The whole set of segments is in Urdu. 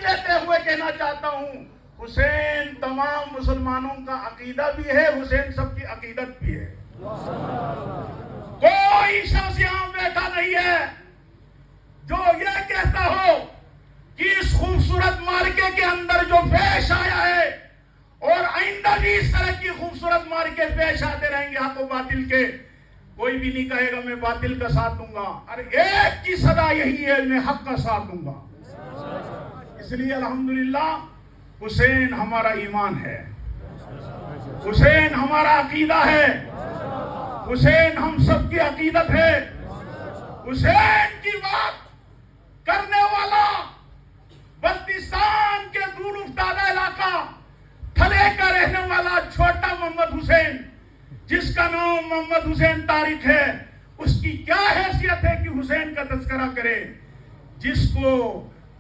کہتے ہوئے کہنا چاہتا ہوں حسین تمام مسلمانوں کا عقیدہ بھی ہے، حسین سب کی عقیدت بھی ہے. کوئی شخص یہاں بیٹھا نہیں ہے جو یہ کہتا ہو کہ اس خوبصورت مارکے کے اندر جو پیش آیا ہے اور آئندہ بھی اس طرح کی خوبصورت مارکے پیش آتے رہیں گے حق و باطل کے، کوئی بھی نہیں کہے گا میں باطل کا ساتھ دوں گا. اور ایک کی صدا یہی ہے، میں حق کا ساتھ دوں گا. اس لیے الحمدللہ حسین ہمارا ایمان ہے، حسین ہمارا عقیدہ ہے، حسین ہم سب کی عقیدت ہے. حسین کی بات کرنے والا بلتستان کے دور افتادہ علاقہ تھلے کا رہنے والا چھوٹا محمد حسین، جس کا نام محمد حسین طارق ہے، اس کی کیا حیثیت ہے کہ حسین کا تذکرہ کرے، جس کو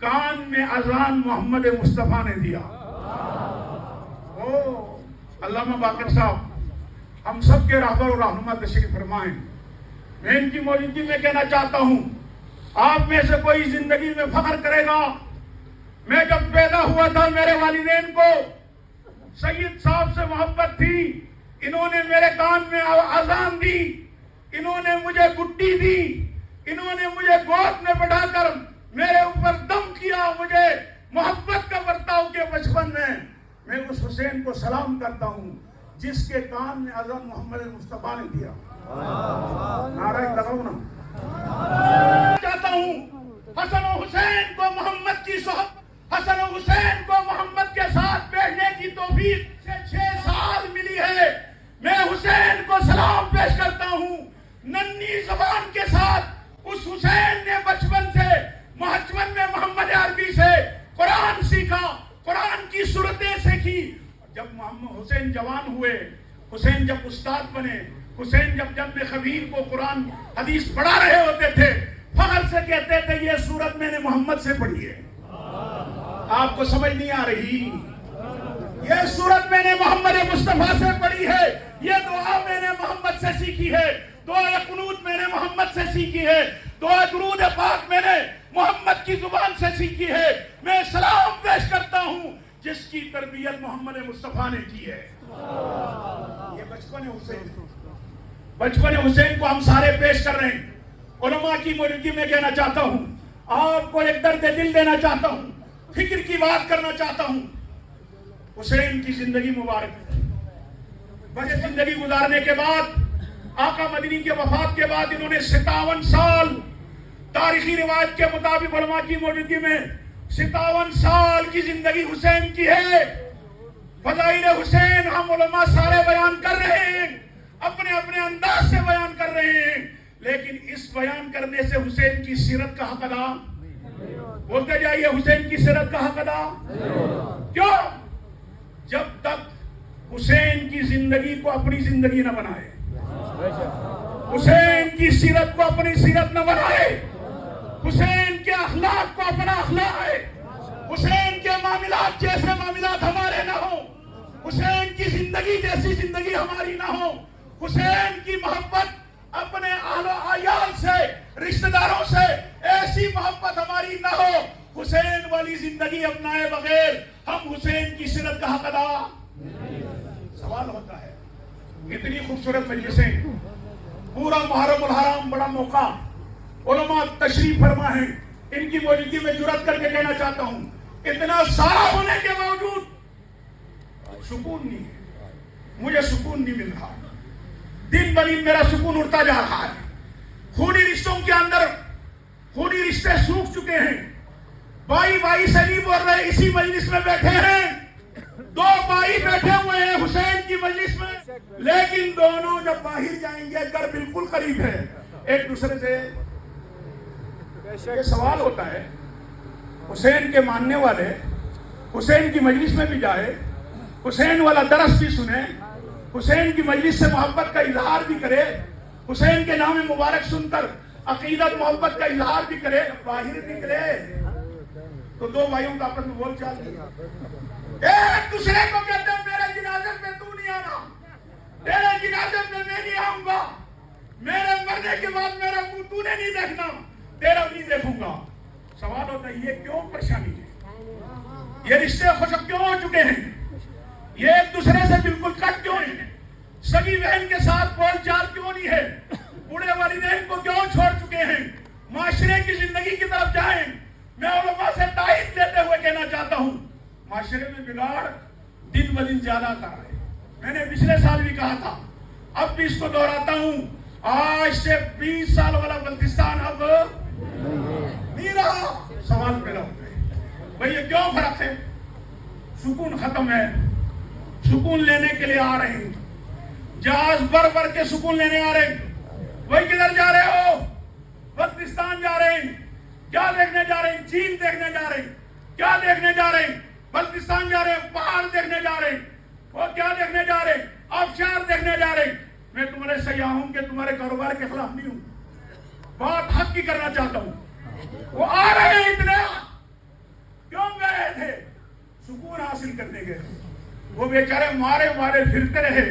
کان میں اذان محمد مصطفیٰ نے دیا. علامہ باقر صاحب ہم سب کے رہبر و رہنما تشریف فرمائیں. میں ان کی موجودگی میں کہنا چاہتا ہوں آپ میں سے کوئی زندگی میں فخر کرے گا میں جب پیدا ہوا تھا میرے والدین کو سید صاحب سے محبت تھی، انہوں نے میرے کان میں اذان دی، انہوں نے مجھے گڈی دی، انہوں نے مجھے گود میں بٹھا کر میرے اوپر دم کیا، مجھے محبت کا برتاؤ کیا. بچپن میں اس حسین کو سلام کرتا ہوں جس کے کان میں اذان محمد مصطفیٰ نے دیا. نعرہ لگاؤ نا. چاہتا ہوں حسن و حسین کو محمد کی صحبت، حسن و حسین کو محمد کے ساتھ بیٹھنے کی توفیق سے 6 سال ملی ہے. میں حسین کو سلام پیش کرتا ہوں ننھی زبان کے ساتھ. اس حسین نے بچپن سے بچپن میں محمد عربی سے قرآن سیکھا، قرآن کی صورتیں سیکھی. جب محمد حسین جوان ہوئے، حسین جب استاد بنے، حسین جب جنب خبیر کو قرآن حدیث پڑھا رہے ہوتے تھے، فخر سے کہتے تھے یہ سورت میں نے محمد سے پڑھی ہے. آپ کو سمجھ نہیں آ رہی؟ یہ سورت میں نے محمد مصطفیٰ سے پڑھی ہے، یہ دعا میں نے محمد سے سیکھی ہے، دعا قنوت میں نے محمد سے سیکھی ہے، دعا درود پاک میں نے محمد کی زبان سے سیکھی ہے. میں سلام پیش کرتا ہوں جس کی تربیت محمد مصطفیٰ نے کی ہے. یہ بچپن حسین، بچپن حسین کو ہم سارے پیش کر رہے ہیں. علماء کی موجودگی میں کہنا چاہتا ہوں، آپ کو ایک درد دل دینا چاہتا ہوں، فکر کی بات کرنا چاہتا ہوں. حسین کی زندگی مبارک، بڑے زندگی گزارنے کے بعد آقا مدنی کے وفات کے بعد انہوں نے 57 سال تاریخی روایت کے مطابق علماء کی موجودگی میں 57 سال کی زندگی حسین کی ہے. فضائل حسین ہم علماء سارے بیان کر رہے ہیں، اپنے اپنے انداز سے بیان کر رہے ہیں، لیکن اس بیان کرنے سے حسین کی سیرت کا حق ادا، بولتے جائیے حسین کی سیرت کا حق ادا کیوں؟ جب تک حسین کی زندگی کو اپنی زندگی نہ بنائے، حسین کی سیرت کو اپنی سیرت نہ بنائے، حسین کے اخلاق کو اپنا اخلاق ہے، حسین کے معاملات جیسے معاملات ہمارے نہ ہوں، حسین کی زندگی جیسی زندگی ہماری نہ ہو، حسین کی محبت اپنے اہل و عیال سے، رشتہ داروں سے ایسی محبت ہماری نہ ہو، حسین والی زندگی اپنائے بغیر ہم حسین کی سیرت کا حق ادا. سوال ہوتا ہے اتنی خوبصورت مجلسیں، پورا محرم الحرام بڑا موقع، علماء تشریف فرما ہیں، ان کی موجودگی میں جرات کر کے کہنا چاہتا ہوں اتنا سارا ہونے کے باوجود سکون نہیں ہے، مجھے سکون نہیں مل رہا. دن بدن میرا سکون اڑتا جا رہا ہے. خونی رشتوں کے اندر خونی رشتے سوکھ چکے ہیں. بھائی بھائی سے نہیں بول رہے، اسی مجلس میں بیٹھے ہیں، 2 بھائی بیٹھے ہوئے ہیں حسین کی مجلس میں، لیکن دونوں جب باہر جائیں گے گھر بالکل قریب ہے ایک دوسرے سے. یہ سوال ہوتا ہے حسین کے ماننے والے حسین کی مجلس میں بھی جائے، حسین والا درس بھی سنے، حسین کی مجلس سے محبت کا اظہار بھی کرے، حسین کے نام مبارک سن کر عقیدت محبت کا اظہار بھی کرے، باہر نکلے تو 2 بھائیوں کا آپس میں بول چال نہیں، ایک دوسرے کو کہتے ہیں میرے جنازے میں تو نہیں آنا، تیرے جنازے میں میں نہیں آؤں گا، میرے مرنے کے بعد میرا منہ تو نے نہیں دیکھنا، تیرا نہیں دیکھوں گا. سوال ہوتا ہے یہ کیوں پریشانی ہے؟ یہ رشتے خشک کیوں ہو چکے ہیں؟ یہ ایک دوسرے سے بالکل کٹ کیوں ہیں؟ سگی بہن کے ساتھ بول چال کیوں نہیں ہے؟ بوڑھے والدین کو کیوں چھوڑ چکے ہیں؟ معاشرے کی زندگی کی طرف جائیں. میں علماء سے تائید لیتے ہوئے کہنا چاہتا ہوں معاشرے میں بگاڑ دن بہ دن زیادہ کر رہے ہیں. میں نے پچھلے سال بھی کہا تھا, اب بھی اس کو دہراتا ہوں, آج سے 20 سال والا بلتستان اب نہیں رہا. سوال پیدا ہوتا ہے بھئی یہ کیوں فرق ہے؟ سکون ختم ہے. سکون لینے کے لیے آ رہے ہیں, جہاز بھر بھر کے سکون لینے آ رہے ہیں. وہی کدھر جا رہے ہو؟ بلتستان جا رہے ہیں. کیا دیکھنے جا رہے ہیں؟ چین دیکھنے جا رہے ہیں. کیا دیکھنے جا رہے ہیں؟ بلتستان جا رہے ہیں, پہاڑ دیکھنے جا رہے ہیں. وہ کیا دیکھنے جا رہے ہیں؟ آبشار دیکھنے جا رہے ہیں. میں تمہارے سیاح ہوں کہ تمہارے کاروبار کے خلاف نہیں ہوں, بات حق کی کرنا چاہتا ہوں. وہ آ رہے ہیں اتنے, کیوں گئے تھے؟ سکون حاصل کرنے گئے. وہ بیچارے مارے مارے پھرتے رہے,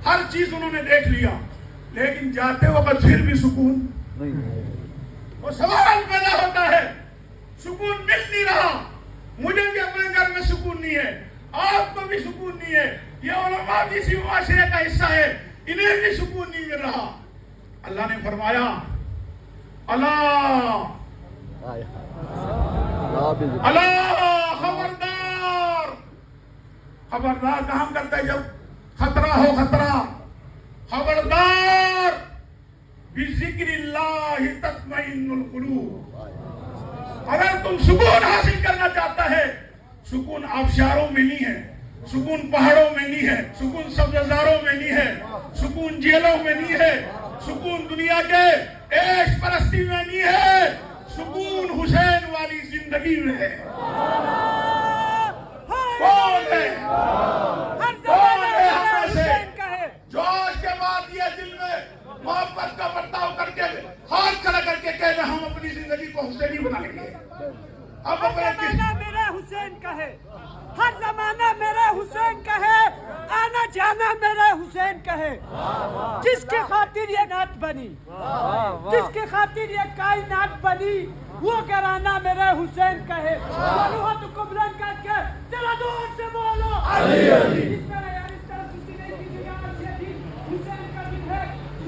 ہر چیز انہوں نے دیکھ لیا, لیکن جاتے وقت پھر بھی سکون. وہ سوال پیدا ہوتا ہے, سکون مل نہیں رہا. مجھے بھی اپنے گھر میں سکون نہیں ہے, آپ کو بھی سکون نہیں ہے. یہ علماء بھی اسی معاشرے کا حصہ ہے, انہیں بھی سکون نہیں مل رہا. اللہ نے فرمایا اللہ اللہ خبردار. خبردار کہاں کرتا ہے؟ جب خطرہ ہو خطرہ. خبردار بذکر اللہ تطمئن القلوب. اگر تم سکون حاصل کرنا چاہتا ہے, سکون آبشاروں میں نہیں ہے, سکون پہاڑوں میں نہیں ہے, سکون سبززاروں میں نہیں ہے, سکون جیلوں میں نہیں ہے, سکون دنیا کے عیش پرستی میں نہیں ہے, سکون حسین والی زندگی میں ہے. کون ہے کون ہے ہم سے جو آج کے بعد یہ دل میں محبت کا برتاؤ کر کے ہاتھ کھڑا کر کے کہے ہم اپنی زندگی کو حسینی بنائیں گے؟ اب ہر زمانہ میرے حسین کا ہے, ہر زمانہ میرے حسین کا ہے, آنا جانا میرے حسین کا ہے. جس کی خاطر یہ نعت بنی, جس کی خاطر یہ کائنات بنی, وہ گھرانہ میرے حسین کا ہے. ضرورت کو بلند کر کے ذرا دور سے بولو علی علی. اس طرح یار اس طرح سوچی نہیں کی دنیا سے حسین کا دن ہے,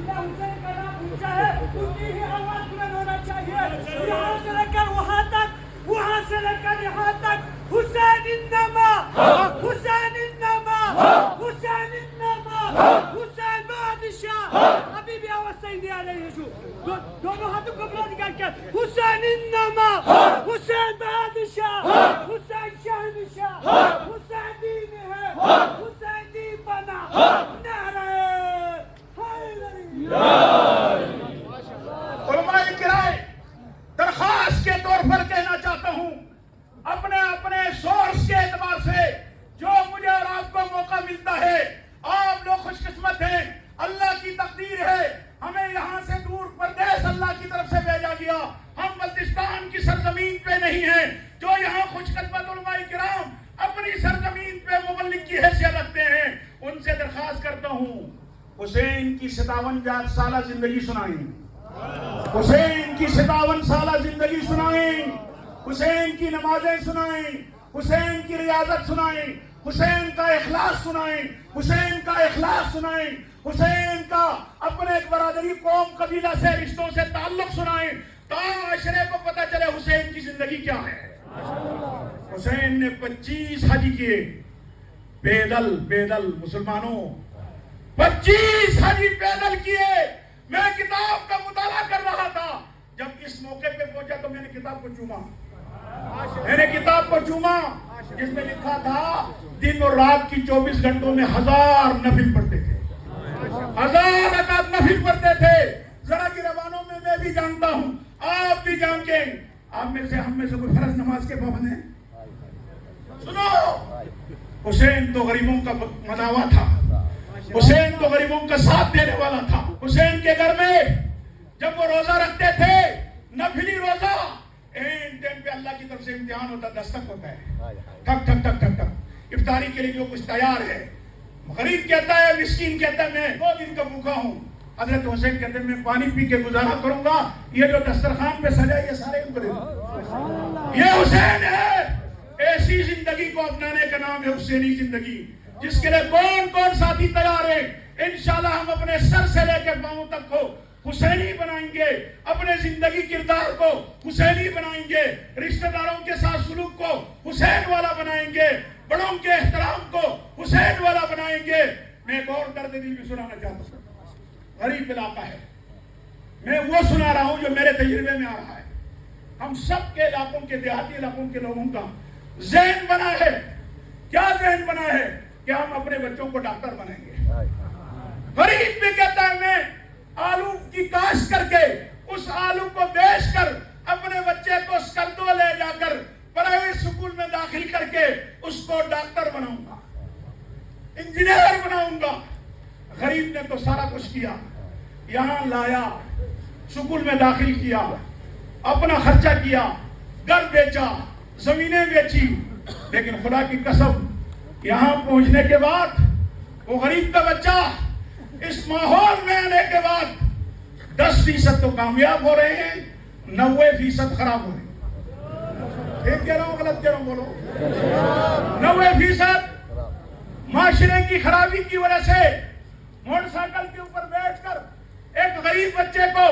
حسین کا نام اونچا ہے, اتنی ہی آواز بلند ہونا چاہیے. یہاں سے لے کر وہاں تک, وہاں سے لے کر یہاں تک, حسین انما حسین انما حسین انما حسین بادشاہ. ابھی بھی آواز صحیح نہیں آ رہی ہے. جو دونوں ہاتھوں کو بلند کر کے حسین انما حسین بادشاہ, حسین شہنشاہ, حسین دین ہے, حسین دین بنا. نعرہ حیدری. علماء کرام درخواست کے طور پر کہنا چاہتا ہوں, اپنے اپنے سورس کے اعتبار سے جو مجھے اور آپ کو موقع ملتا ہے, آپ لوگ خوش قسمت ہیں. اللہ کی تقدیر ہے, ہمیں یہاں سے دور پردیس اللہ کی طرف سے بھیجا گیا. ہم بلتستان کی سرزمین پہ نہیں ہیں. جو یہاں خوش قسمت علماء کرام اپنی سرزمین پہ مبلغ کی حیثیت رکھتے ہیں, ان سے درخواست کرتا ہوں حسین کی 57 سالہ زندگی سنائیں, حسین کی 57 سالہ زندگی سنائیں, حسین کی نمازیں سنائیں, حسین کی ریاضت سنائیں, حسین کا اخلاص سنائیں, حسین کا اخلاص سنائیں, حسین کا اپنے ایک برادری قوم قبیلہ سے رشتوں سے تعلق سنائیں, تاکہ معاشرے کو پتہ چلے حسین کی زندگی کیا ہے. حسین نے 25 حج کیے, پیدل پیدل. مسلمانوں 25 حج پیدل کیے. میں کتاب کا مطالعہ کر رہا تھا, جب اس موقع پہ پہنچا تو میں نے کتاب کو چوما, میں نے کتاب کو چوما جس میں لکھا تھا دن اور رات کی 24 گھنٹوں میں 1000 نفل پڑھتے تھے, 1000 رکعت نفل پڑھتے تھے. ذرا کی روانوں میں میں بھی جانتا ہوں, آپ بھی جانتے ہیں. آپ میں سے ہم میں سے کوئی فرض نماز کے پابند ہیں؟ سنو, حسین تو غریبوں کا مداوا تھا, حسین تو غریبوں کا ساتھ دینے والا تھا. حسین کے گھر میں جب وہ روزہ رکھتے تھے, نفلی روزہ, این ٹائم پہ اللہ کی طرف سے امتحان ہوتا, دستک ہوتا ہے, ٹھک ٹھک ٹھک ٹھک ٹھک, افطاری کے لیے جو کچھ تیار ہے. غریب کہتا ہے, مسکین کہتا ہے میں 2 دن کا بھوکا ہوں. حضرت حسین کہتے ہیں میں پانی پی کے گزارا کروں گا, یہ جو دسترخوان پہ سجا یہ سارے ان کو دے دوں. یہ حسین ہے. ایسی زندگی کو اپنانے کا نام ہے حسینی زندگی، جس کے لیے کون کون ساتھی تیار ہے؟ انشاءاللہ ہم اپنے سر سے لے کے پاؤں تک کو حسینی بنائیں گے، اپنے زندگی کردار کو حسینی بنائیں گے، رشتہ داروں کے ساتھ سلوک کو حسین والا بنائیں گے، بڑوں کے احترام کو حسین والا بنائیں گے۔ میں ایک اور درد دل بھی سنانا چاہتا ہوں، غریب علاقہ ہے، میں وہ سنا رہا ہوں جو میرے تجربے میں آ رہا ہے۔ ہم سب کے علاقوں کے دیہاتی علاقوں کے لوگوں کا ذہن بنا ہے، کیا ذہن بنا ہے کہ ہم اپنے بچوں کو ڈاکٹر بنائیں گے۔ غریب بھی کہتا ہے میں آلو کی کاشت کر کے اس آلو کو بیچ کر اپنے بچے کو سکردو لے جا کر پرائیویٹ سکول میں داخل کر کے اس کو ڈاکٹر بناؤں گا، انجینئر بناؤں گا۔ غریب نے تو سارا کچھ کیا، یہاں لایا، سکول میں داخل کیا، اپنا خرچہ کیا، گھر بیچا، زمینیں بیچی، لیکن خدا کی قسم یہاں پہنچنے کے بعد وہ غریب کا بچہ اس ماحول میں آنے کے بعد 10% تو کامیاب ہو رہے ہیں، 90% خراب ہو رہے ہیں۔ ٹھیک کہہ رہا ہوں غلط کہہ رہا ہوں؟ بولو۔ 90% معاشرے کی خرابی کی وجہ سے موٹر سائیکل کے اوپر بیٹھ کر ایک غریب بچے کو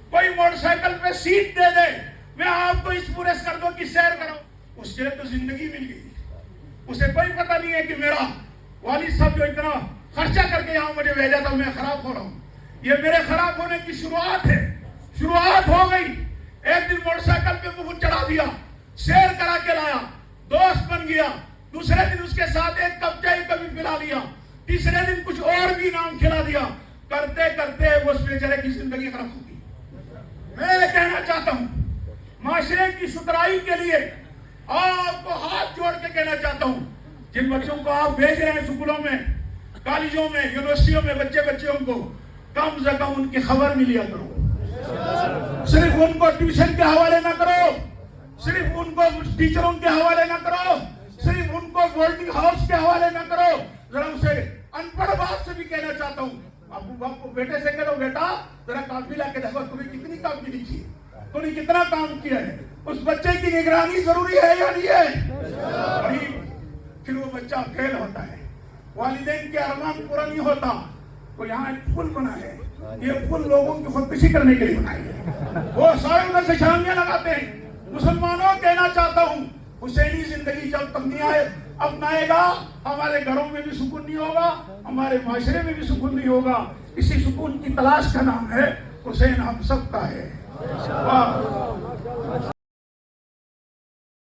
کوئی موٹر سائیکل پہ سیٹ دے دے، میں آپ کو اس پورے سکردو کی سیر کراؤں، اس کے لیے تو زندگی مل گئی۔ اسے کوئی پتہ نہیں ہے کہ میرا والد صاحب جو اتنا خرچہ کر کے یہاں مجھے بھیجا تھا میں خراب ہو رہا ہوں، یہ میرے خراب ہونے کی شروعات ہے، شروعات ہو گئی۔ ایک دن موٹر سائیکل پہ مجھے چڑھا دیا، سیر کرا کے لایا، دوست بن گیا، دوسرے دن اس کے ساتھ ایک کپ چائے کبھی پلا لیا، تیسرے دن کچھ اور بھی نام کھلا دیا، کرتے کرتے وہ اس بیچارے کی زندگی خراب ہو گئی۔ میں کہنا چاہتا ہوں معاشرے کی ستھرائی کے لیے آپ کو ہاتھ جوڑ کے کہنا چاہتا ہوں، جن بچوں کو آپ بھیج رہے ہیں سکولوں میں، کالجوں میں، یونیورسٹیوں میں، بچوں کو کم سے کم ان کی خبر ملیا کرو، صرف ان کو ٹیوشن کے حوالے نہ کرو، صرف ان کو ٹیچروں کے حوالے نہ کرو، صرف ان کو بورڈنگ ہاؤس کے حوالے نہ کرو۔ ذرا اسے ان پڑھ باپ سے بھی کہنا چاہتا ہوں، ابو باپ کو بیٹے سے کہہ دو بیٹا ذرا کاپی لا کے دیکھو تمہیں کتنی کاپی لکھی ہے، تم نے کتنا کام کیا ہے، اس بچے کی نگرانی ضروری ہے یا نہیں ہے؟ پھر وہ بچہ فیل ہوتا ہے، والدین کے ارمان پورا نہیں ہوتا۔ تو یہاں ایک پل بنا ہے، یہ پل لوگوں کی خودکشی کرنے کے لیے بنائی ہے، وہ سارے ادھر سے چھلانگیاں لگاتے ہیں۔ مسلمانوں کہنا چاہتا ہوں حسینی زندگی جب تک نہیں آئے اپنائے گا، ہمارے گھروں میں بھی سکون نہیں ہوگا، ہمارے معاشرے میں بھی سکون نہیں ہوگا۔ اسی سکون کی تلاش کا نام ہے حسین ہم سب کا ہے۔